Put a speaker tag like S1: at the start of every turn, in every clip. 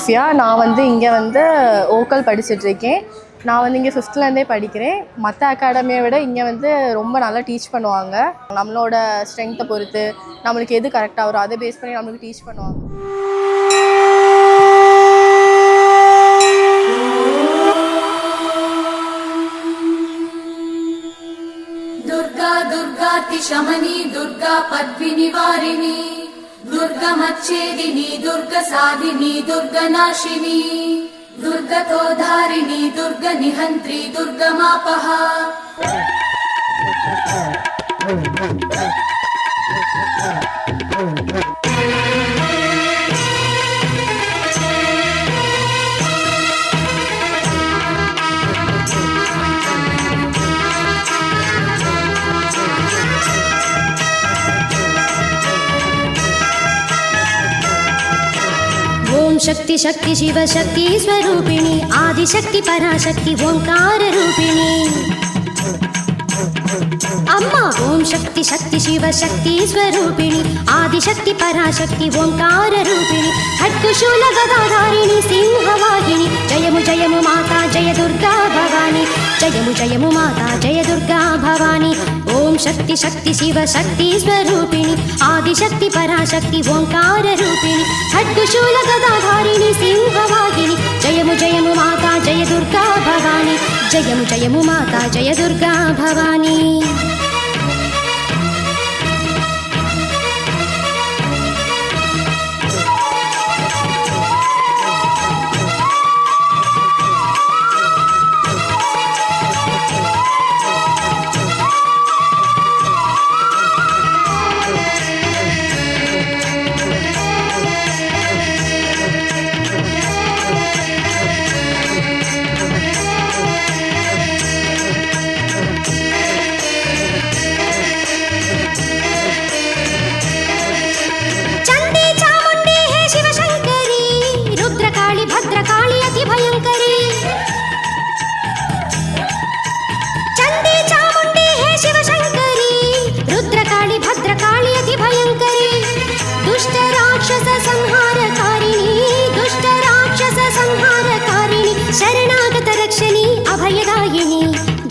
S1: Sofia. நான் வந்து இங்கே வந்து ஓக்கல் படிச்சுட்ருக்கேன். நான் வந்து இங்கே 5th படிக்கிறேன். மற்ற அகாடமியை விட இங்கே வந்து ரொம்ப நல்லா டீச் பண்ணுவாங்க. நம்மளோட ஸ்ட்ரென்த்தை பொறுத்து நம்மளுக்கு எது கரெக்டாக வரும் அதை பேஸ் பண்ணி நம்மளுக்கு டீச் பண்ணுவாங்க.
S2: दुर्गा दुर्गातिशमनी दुर्गा पद्विनिवारिणी दुर्गमच्छेदिनी दुर्गसाधिनी दुर्गनाशिनी दुर्गतोधारिणी दुर्गनिहन्त्री दुर्गमापहा
S3: शक्ति शक्ति शिव शक्ति स्वरूपिणी आदिशक्ति पराशक्ति ओंकार रूपिणी अम्मा ओम शक्ति शक्ति शिव शक्ति स्वरूपिणी आदिशक्ति पराशक्ति ओंकार रूपिणी खड्गशूल गदाधारिणी सिंहवाहिनी जयमु जयमु माता जय दुर्गा भवानी जयमु जयमु माता जय दुर्गा भवानी ओम शक्ति शक्ति शिव शक्ति स्वरूपिणी आदिशक्ति पराशक्ति ओंकार रूपिणी खड्गशूल गदाधारिणी सिंहवाहिनी जयमु जयमु माता जय दुर्गा भवानी जयमु जयमु माता जय दुर्गा भवानी शरणागत रक्षणी अभयदायिनी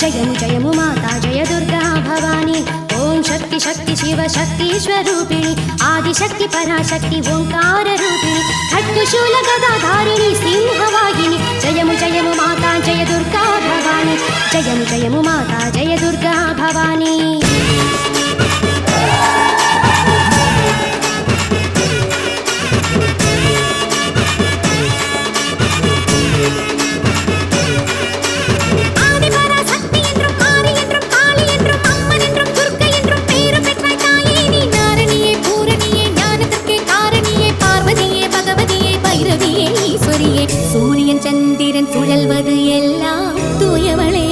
S3: जयमु जयमु माता जय दुर्गा भवानी ओम शक्ति शक्ति शिव शक्ति स्वरूपिणी आदिशक्ति पराशक्ति ओंकार रूपिणी खड्गशूल गदाधारिणी सिंहवाहिनी जयमु जयमु माता जय दुर्गा भवानी जयमु जयमु माता जय दुर्गा भवानी சூரியன் சந்திரன் சுழல்வது எல்லாம் தூயவளே